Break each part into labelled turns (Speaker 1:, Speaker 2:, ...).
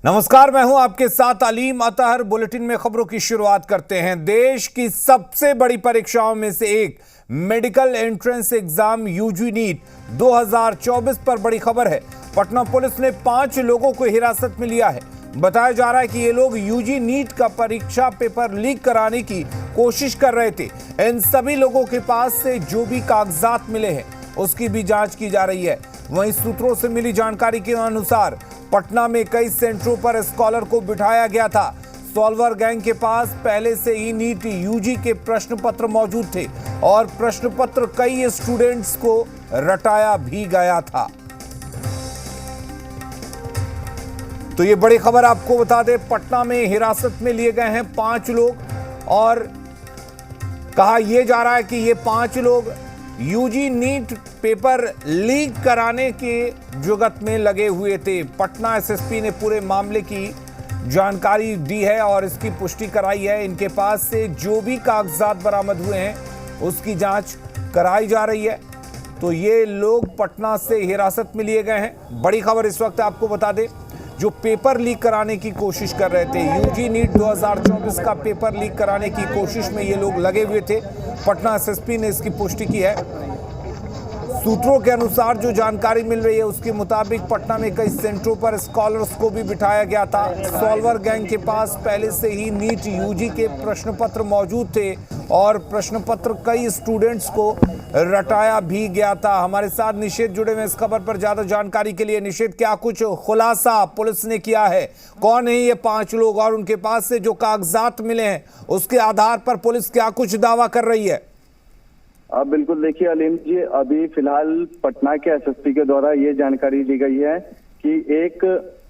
Speaker 1: नमस्कार, मैं हूं आपके साथ अलीम अतहर। बुलेटिन में खबरों की शुरुआत करते हैं। देश की सबसे बड़ी परीक्षाओं में से एक medical entrance exam UG NEET 2024 पर बड़ी खबर है। पटना पुलिस ने 5 लोगों को हिरासत में लिया है। बताया जा रहा है कि ये लोग यूजी नीट का परीक्षा पेपर लीक कराने की कोशिश कर रहे थे। इन सभी लोगों के पास से जो भी कागजात मिले हैं उसकी भी जांच की जा रही है। वहीं सूत्रों से मिली जानकारी के अनुसार पटना में कई सेंटरों पर स्कॉलर को बिठाया गया था। सॉल्वर गैंग के पास पहले से ही नीट यूजी के प्रश्न पत्र मौजूद थे और प्रश्न पत्र कई स्टूडेंट्स को रटाया भी गया था। तो ये बड़ी खबर आपको बता दें, पटना में हिरासत में लिए गए हैं 5 लोग और कहा यह जा रहा है कि ये 5 लोग यूजी नीट पेपर लीक कराने के जुगत में लगे हुए थे। पटना एसएसपी ने पूरे मामले की जानकारी दी है और इसकी पुष्टि कराई है। इनके पास से जो भी कागजात बरामद हुए हैं उसकी जांच कराई जा रही है। तो ये लोग पटना से हिरासत में लिए गए हैं। बड़ी खबर इस वक्त आपको बता दें, जो पेपर लीक कराने की कोशिश कर रहे थे, यूजी नीट 2024 का पेपर लीक कराने की कोशिश में ये लोग लगे हुए थे। पटना एसएसपी ने इसकी पुष्टि की है। सूत्रों के अनुसार जो जानकारी मिल रही है उसके मुताबिक पटना में कई सेंटरों पर स्कॉलर्स को भी बिठाया गया था। सॉल्वर गैंग के पास पहले से ही नीट यूजी के प्रश्न पत्र मौजूद थे और प्रश्न पत्र कई स्टूडेंट्स को रटाया भी गया था। हमारे साथ निषेध जुड़े हुए इस खबर पर ज्यादा जानकारी के लिए। निषेध, क्या कुछ खुलासा पुलिस ने किया है? कौन है ये 5 लोग और उनके पास से जो कागजात मिले हैं उसके आधार पर पुलिस क्या कुछ दावा कर रही है?
Speaker 2: अब बिल्कुल देखिए अलीम जी, अभी फिलहाल पटना के एसएसपी के द्वारा ये जानकारी दी गई है कि एक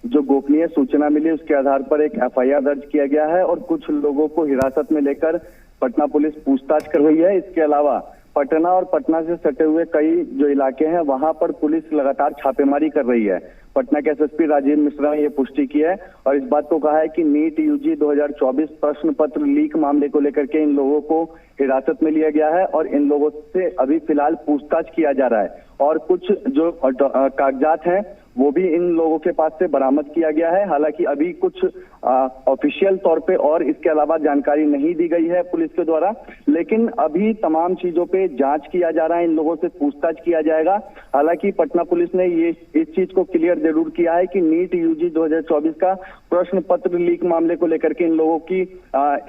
Speaker 2: जो गोपनीय सूचना मिली उसके आधार पर एक एफआईआर दर्ज किया गया है और कुछ लोगों को हिरासत में लेकर पटना पुलिस पूछताछ कर रही है। इसके अलावा पटना और पटना से सटे हुए कई जो इलाके हैं वहां पर पुलिस लगातार छापेमारी कर रही है। पटना के एसएसपी राजीव मिश्रा ने यह पुष्टि की है और इस बात को कहा है कि नीट यूजी 2024 प्रश्न पत्र लीक मामले को लेकर के इन लोगों को हिरासत में लिया गया है और इन लोगों से अभी फिलहाल पूछताछ किया जा रहा है और कुछ जो कागजात हैं वो भी इन लोगों के पास से बरामद किया गया है। हालांकि अभी कुछ ऑफिशियल तौर पे और इसके अलावा जानकारी नहीं दी गई है पुलिस के द्वारा, लेकिन अभी तमाम चीजों पे जांच किया जा रहा है, इन लोगों से पूछताछ किया जाएगा। हालांकि पटना पुलिस ने ये इस चीज को क्लियर जरूर किया है कि नीट यूजी 2024 का प्रश्न पत्र लीक मामले को लेकर के इन लोगों की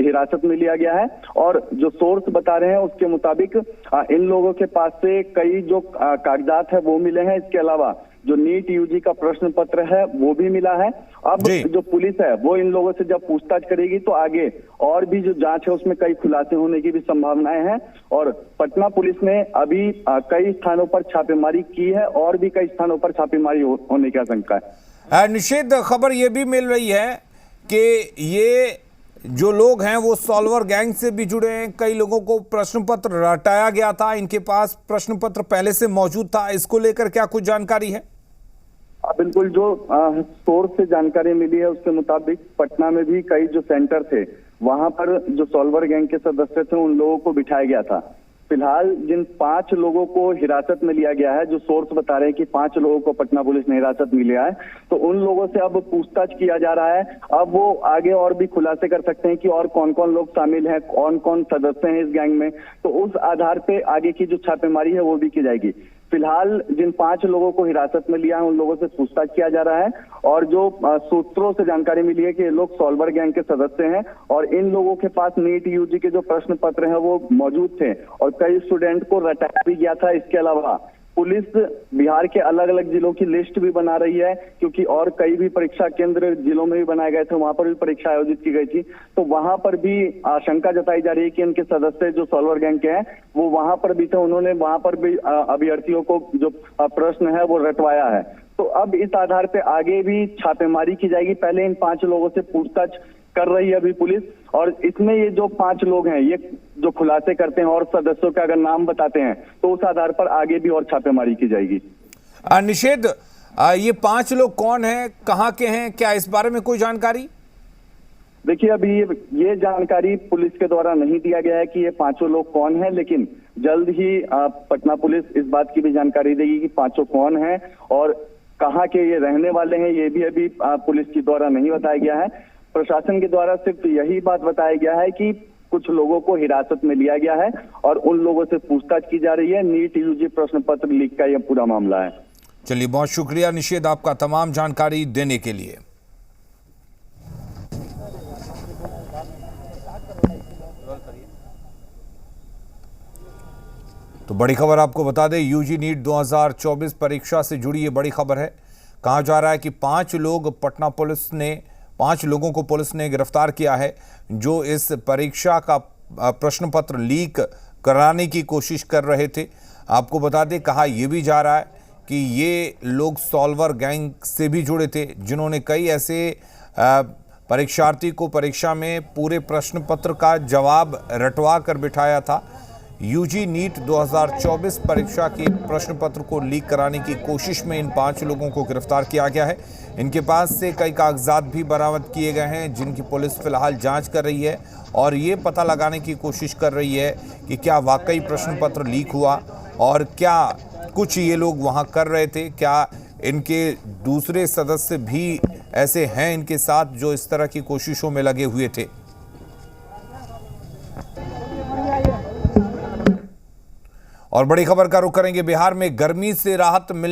Speaker 2: हिरासत में लिया गया है और जो सोर्स बता रहे हैं उसके मुताबिक इन लोगों के पास से कई जो कागजात है वो मिले हैं। इसके अलावा जो नीट यूजी का प्रश्न पत्र है वो भी मिला है। अब जो पुलिस है वो इन लोगों से जब पूछताछ करेगी तो आगे और भी जो जांच है उसमें कई खुलासे होने की भी संभावनाएं हैं और पटना पुलिस ने अभी कई स्थानों पर छापेमारी की है और भी कई स्थानों पर छापेमारी होने की आशंका है।
Speaker 1: निषेध, खबर ये भी मिल रही है कि ये जो लोग हैं वो सॉल्वर गैंग से भी जुड़े हैं। कई लोगों को प्रश्न पत्र रटाया गया था, इनके पास प्रश्न पत्र पहले से मौजूद था। इसको लेकर क्या कुछ जानकारी है?
Speaker 2: बिल्कुल, जो सोर्स से जानकारी मिली है उसके मुताबिक पटना में भी कई जो सेंटर थे वहां पर जो सॉल्वर गैंग के सदस्य थे उन लोगों को बिठाया गया था। फिलहाल जिन 5 लोगों को हिरासत में लिया गया है, जो सोर्स बता रहे हैं कि 5 लोगों को पटना पुलिस ने हिरासत में लिया है, तो उन लोगों से अब पूछताछ किया जा रहा है। अब वो आगे और भी खुलासे कर सकते हैं कि और कौन कौन लोग शामिल हैं, कौन कौन सदस्य हैं इस गैंग में, तो उस आधार पे आगे की जो छापेमारी है वो भी की जाएगी। फिलहाल जिन 5 लोगों को हिरासत में लिया है उन लोगों से पूछताछ किया जा रहा है और जो सूत्रों से जानकारी मिली है कि ये लोग सॉल्वर गैंग के सदस्य हैं और इन लोगों के पास नीट यूजी के जो प्रश्न पत्र हैं वो मौजूद थे और कई स्टूडेंट को रटाया भी गया था। इसके अलावा पुलिस बिहार के अलग अलग जिलों की लिस्ट भी बना रही है क्योंकि और कई भी परीक्षा केंद्र जिलों में भी बनाए गए थे, वहां पर भी परीक्षा आयोजित की गई थी, तो वहां पर भी आशंका जताई जा रही है कि इनके सदस्य जो सॉल्वर गैंग के हैं वो वहां पर भी थे, उन्होंने वहां पर भी अभ्यर्थियों को जो प्रश्न है वो रटवाया है। तो अब इस आधार पे आगे भी छापेमारी की जाएगी। पहले इन 5 लोगों से पूछताछ कर रही है अभी पुलिस और इसमें ये जो 5 लोग हैं ये जो खुलासे करते हैं और सदस्यों का अगर नाम बताते हैं तो उस आधार पर आगे भी और छापेमारी की जाएगी।
Speaker 1: निषेध, ये 5 लोग कौन हैं, कहाँ के हैं, क्या इस बारे में कोई जानकारी?
Speaker 2: देखिए, अभी ये जानकारी पुलिस के द्वारा नहीं दिया गया है कि ये 5 लोग कौन हैं, लेकिन जल्द ही पटना पुलिस इस बात की भी जानकारी देगी कि 5 कौन हैं और कहाँ के ये रहने वाले हैं ये भी अभी पुलिस के द्वारा नहीं बताया गया है। प्रशासन के द्वारा सिर्फ यही बात बताया गया है कि कुछ लोगों को हिरासत में लिया गया है और उन लोगों से पूछताछ की जा रही है। नीट यूजी प्रश्न पत्र लीक का यह पूरा मामला है।
Speaker 1: चलिए, बहुत शुक्रिया निषेध आपका तमाम जानकारी देने के लिए। तो बड़ी खबर आपको बता दें, यूजी नीट 2024 परीक्षा से जुड़ी ये बड़ी खबर है। कहा जा रहा है कि 5 लोगों को पुलिस ने गिरफ्तार किया है जो इस परीक्षा का प्रश्न पत्र लीक कराने की कोशिश कर रहे थे। आपको बता दें, कहा यह भी जा रहा है कि ये लोग सॉल्वर गैंग से भी जुड़े थे जिन्होंने कई ऐसे परीक्षार्थी को परीक्षा में पूरे प्रश्न पत्र का जवाब रटवा कर बिठाया था। यूजी नीट 2024 परीक्षा के प्रश्न पत्र को लीक कराने की कोशिश में इन 5 लोगों को गिरफ्तार किया गया है। इनके पास से कई कागजात भी बरामद किए गए हैं जिनकी पुलिस फिलहाल जांच कर रही है और ये पता लगाने की कोशिश कर रही है कि क्या वाकई प्रश्न पत्र लीक हुआ और क्या कुछ ये लोग वहां कर रहे थे, क्या इनके दूसरे सदस्य भी ऐसे हैं इनके साथ जो इस तरह की कोशिशों में लगे हुए थे। और बड़ी खबर का रुख करेंगे, बिहार में गर्मी से राहत मिलने